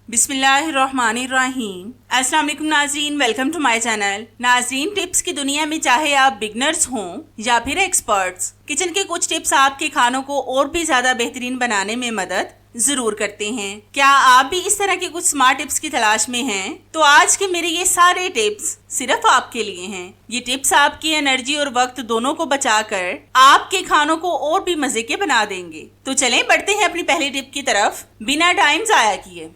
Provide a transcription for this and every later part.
बिस्मिल्लाहिर्रहमानिर्रहीम। अस्सलाम वालेकुम नाज़रीन, वेलकम टू माय चैनल। नाज़रीन, टिप्स की दुनिया में चाहे आप बिगनर्स हों या फिर एक्सपर्ट्स, किचन के कुछ टिप्स आपके खानों को और भी ज़्यादा बेहतरीन बनाने में मदद ज़रूर करते हैं। क्या आप भी इस तरह के कुछ स्मार्ट टिप्स की तलाश में हैं? तो आज के मेरे ये सारे टिप्स सिर्फ आपके लिए हैं। ये टिप्स आपकी एनर्जी और वक्त दोनों को बचाकर आपके खानों को और भी मजे के बना देंगे। तो चलें बढ़ते हैं अपनी पहली टिप की तरफ बिना टाइम ज़ाया किए।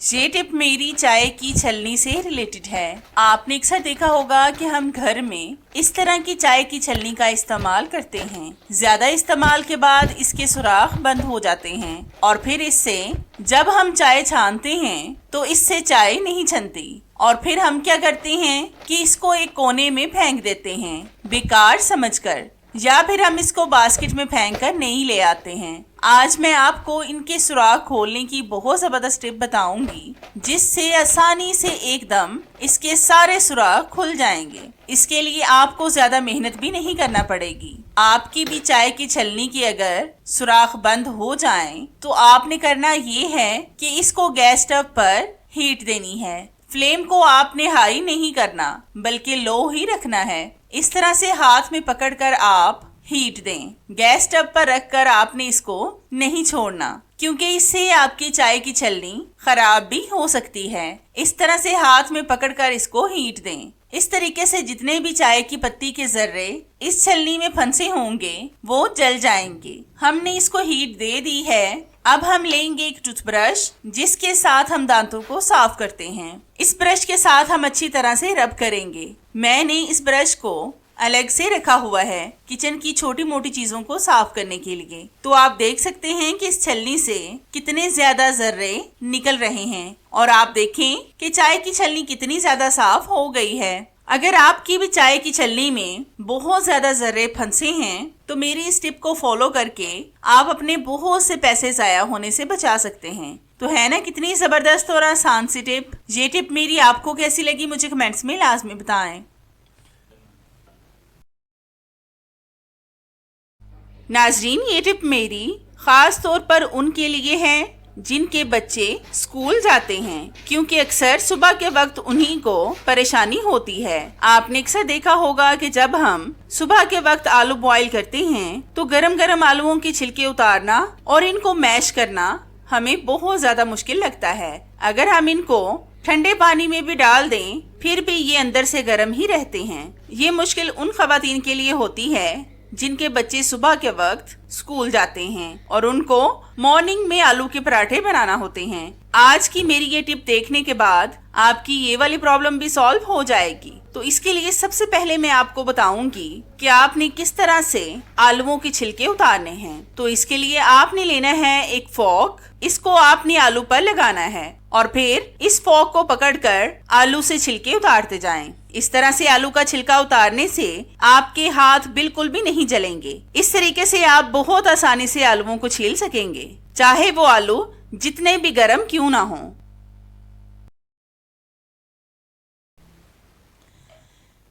ये टिप मेरी चाय की छलनी से रिलेटेड है। आपने अक्सर देखा होगा कि हम घर में इस तरह की चाय की छलनी का इस्तेमाल करते हैं। ज्यादा इस्तेमाल के बाद इसके सुराख बंद हो जाते हैं और फिर इससे जब हम चाय छानते हैं तो इससे चाय नहीं छनती और फिर हम क्या करते हैं कि इसको एक कोने में फेंक देते हैं बेकार समझकर, या फिर हम इसको बास्केट में फेंक कर नहीं ले आते हैं। आज मैं आपको इनके सुराख खोलने की बहुत जबरदस्त टिप बताऊंगी जिससे आसानी से एकदम इसके सारे सुराख खुल जाएंगे। इसके लिए आपको ज्यादा मेहनत भी नहीं करना पड़ेगी। आपकी भी चाय की छलनी की अगर सुराख बंद हो जाएं तो आपने करना ये है कि इसको गैस स्टव पर हीट देनी है। फ्लेम को आपने हाई नहीं करना बल्कि लो ही रखना है। इस तरह से हाथ में पकड़कर आप हीट दें। गैस स्टव पर रखकर आपने इसको नहीं छोड़ना क्योंकि इससे आपकी चाय की छलनी खराब भी हो सकती है। इस तरह से हाथ में पकड़कर इसको हीट दें। इस तरीके से जितने भी चाय की पत्ती के जर्रे इस छलनी में फंसे होंगे वो जल जाएंगे। हमने इसको हीट दे दी है। अब हम लेंगे एक टूथब्रश जिसके साथ हम दांतों को साफ करते हैं। इस ब्रश के साथ हम अच्छी तरह से रब करेंगे। मैंने इस ब्रश को अलग से रखा हुआ है किचन की छोटी मोटी चीजों को साफ करने के लिए। तो आप देख सकते हैं कि इस छलनी से कितने ज्यादा जर्रे निकल रहे हैं और आप देखें कि चाय की छलनी कितनी ज्यादा साफ हो गई है। अगर आपकी भी चाय की छलनी में बहुत ज्यादा जर्रे फंसे हैं तो मेरी इस टिप को फॉलो करके आप अपने बहुत से पैसे जाया होने से बचा सकते हैं। तो है ना कितनी जबरदस्त और आसान सी टिप। ये टिप मेरी आपको कैसी लगी मुझे कमेंट्स में लाजमी बताएं। नाजरीन, ये टिप मेरी खास तौर पर उनके लिए है जिनके बच्चे स्कूल जाते हैं क्योंकि अक्सर सुबह के वक्त उन्हीं को परेशानी होती है। आपने अक्सर देखा होगा कि जब हम सुबह के वक्त आलू बॉईल करते हैं तो गरम गरम आलूओं के छिलके उतारना और इनको मैश करना हमें बहुत ज्यादा मुश्किल लगता है। अगर हम इनको ठंडे पानी में भी डाल दें फिर भी ये अंदर से गर्म ही रहते हैं। ये मुश्किल उन खवातीन के लिए होती है जिनके बच्चे सुबह के वक्त स्कूल जाते हैं और उनको मॉर्निंग में आलू के पराठे बनाना होते हैं। आज की मेरी ये टिप देखने के बाद आपकी ये वाली प्रॉब्लम भी सॉल्व हो जाएगी। तो इसके लिए सबसे पहले मैं आपको बताऊंगी कि आपने किस तरह से आलूओं के छिलके उतारने हैं। तो इसके लिए आपने लेना है एक फोक। इसको आपने आलू पर लगाना है और फिर इस फोक को पकड़कर आलू से छिलके उतारते जाएं। इस तरह से आलू का छिलका उतारने से आपके हाथ बिल्कुल भी नहीं जलेंगे। इस तरीके से आप बहुत आसानी से आलूओं को छील सकेंगे, चाहे वो आलू जितने भी गर्म क्यों ना हो।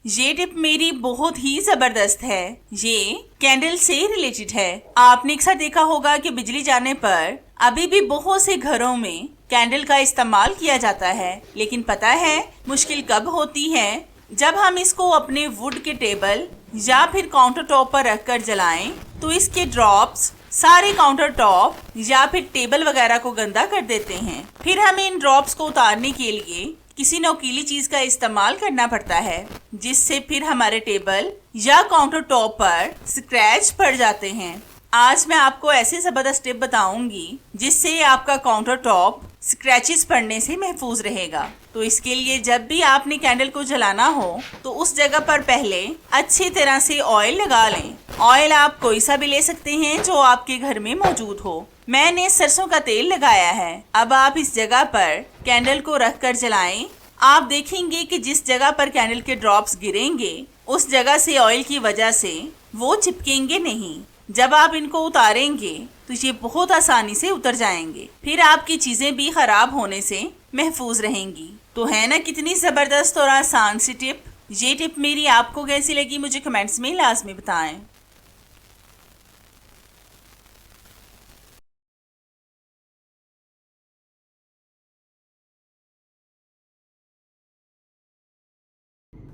ये टिप मेरी बहुत ही जबरदस्त है। ये कैंडल से रिलेटेड है। आपने अक्सर देखा होगा कि बिजली जाने पर अभी भी बहुत से घरों में कैंडल का इस्तेमाल किया जाता है, लेकिन पता है मुश्किल कब होती है? जब हम इसको अपने वुड के टेबल या फिर काउंटर टॉप पर रखकर जलाएं तो इसके ड्रॉप्स सारे काउंटर टॉप या फिर टेबल वगैरह को गंदा कर देते हैं। फिर हमें इन ड्रॉप्स को उतारने के लिए किसी नोकीली चीज का इस्तेमाल करना पड़ता है जिससे फिर हमारे टेबल या काउंटर टॉप पर स्क्रैच पड़ जाते हैं। आज मैं आपको ऐसी जबरदस्त टिप बताऊंगी जिससे आपका काउंटर टॉप स्क्रैचेस पड़ने से महफूज रहेगा। तो इसके लिए जब भी आपने कैंडल को जलाना हो तो उस जगह पर पहले अच्छी तरह से ऑयल लगा लें। ऑयल आप कोई सा भी ले सकते हैं जो आपके घर में मौजूद हो। मैंने सरसों का तेल लगाया है। अब आप इस जगह पर कैंडल को रख कर जलाएं। आप देखेंगे कि जिस जगह पर कैंडल के ड्रॉप्स गिरेंगे उस जगह से ऑयल की वजह से वो चिपकेंगे नहीं। जब आप इनको उतारेंगे तो ये बहुत आसानी से उतर जाएंगे। फिर आपकी चीजें भी खराब होने से महफूज रहेंगी। तो है ना कितनी जबरदस्त और आसान सी टिप। ये टिप मेरी आपको कैसी लगी मुझे कमेंट्स में लाजमी बताएं।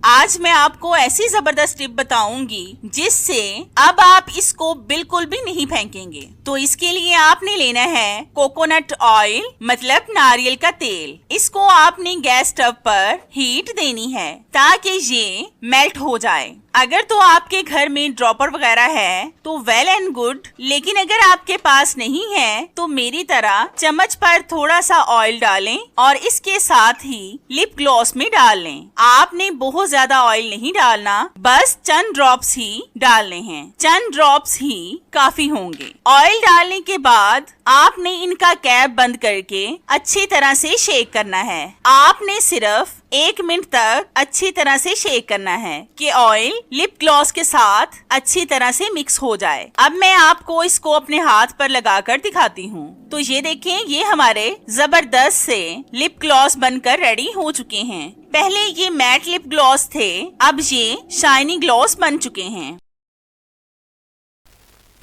आज मैं आपको ऐसी जबरदस्त टिप बताऊंगी जिससे अब आप इसको बिल्कुल भी नहीं फेंकेंगे। तो इसके लिए आपने लेना है कोकोनट ऑयल, मतलब नारियल का तेल। इसको आपने गैस स्टव पर हीट देनी है ताकि ये मेल्ट हो जाए। अगर तो आपके घर में ड्रॉपर वगैरह है तो वेल एंड गुड, लेकिन अगर आपके पास नहीं है तो मेरी तरह चम्मच पर थोड़ा सा ऑयल डालें और इसके साथ ही लिप ग्लॉस में डाल लें। आपने बहुत ज्यादा ऑयल नहीं डालना, बस चंद ड्रॉप्स ही डालने हैं। चंद ड्रॉप्स ही काफी होंगे। ऑयल डालने के बाद आपने इनका कैप बंद करके अच्छी तरह से शेक करना है। आपने सिर्फ 1 मिनट तक अच्छी तरह से शेक करना है कि ऑयल लिप ग्लॉस के साथ अच्छी तरह से मिक्स हो जाए। अब मैं आपको इसको अपने हाथ पर लगाकर दिखाती हूँ। तो ये देखें, ये हमारे जबरदस्त से लिप ग्लॉस बनकर रेडी हो चुके हैं। पहले ये मैट लिप ग्लॉस थे, अब ये शाइनी ग्लॉस बन चुके हैं।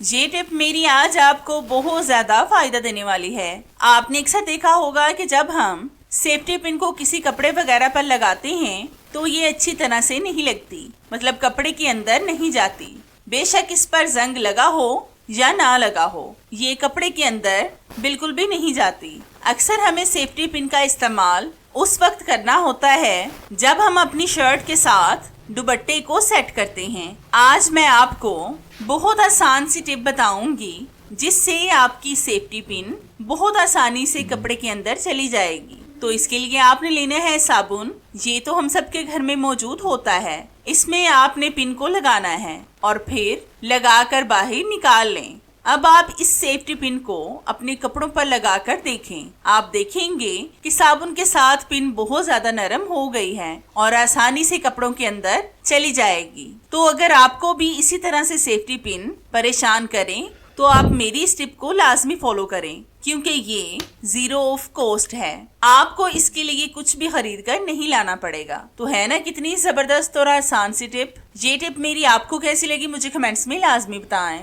ये टिप मेरी आज आपको बहुत ज्यादा फायदा देने वाली है। आपने अक्सर देखा होगा कि जब हम सेफ्टी पिन को किसी कपड़े वगैरह पर लगाते हैं तो ये अच्छी तरह से नहीं लगती, मतलब कपड़े के अंदर नहीं जाती। बेशक इस पर जंग लगा हो या ना लगा हो, ये कपड़े के अंदर बिल्कुल भी नहीं जाती। अक्सर हमें सेफ्टी पिन का इस्तेमाल उस वक्त करना होता है जब हम अपनी शर्ट के साथ दुपट्टे को सेट करते हैं। आज मैं आपको बहुत आसान सी टिप बताऊंगी जिससे आपकी सेफ्टी पिन बहुत आसानी से कपड़े के अंदर चली जाएगी। तो इसके लिए आपने लेना है साबुन। ये तो हम सबके घर में मौजूद होता है। इसमें आपने पिन को लगाना है और फिर लगाकर बाहर निकाल लें। अब आप इस सेफ्टी पिन को अपने कपड़ों पर लगाकर देखें। आप देखेंगे कि साबुन के साथ पिन बहुत ज्यादा नरम हो गई है और आसानी से कपड़ों के अंदर चली जाएगी। तो अगर आपको भी इसी तरह से सेफ्टी पिन परेशान करें तो आप मेरी इस टिप को लाजमी फॉलो करें, क्योंकि ये 0 ऑफ कॉस्ट है। आपको इसके लिए कुछ भी खरीद कर नहीं लाना पड़ेगा। तो है ना कितनी जबरदस्त और आसान सी टिप। ये टिप मेरी आपको कैसी लगी मुझे कमेंट्स में लाजमी बताएं।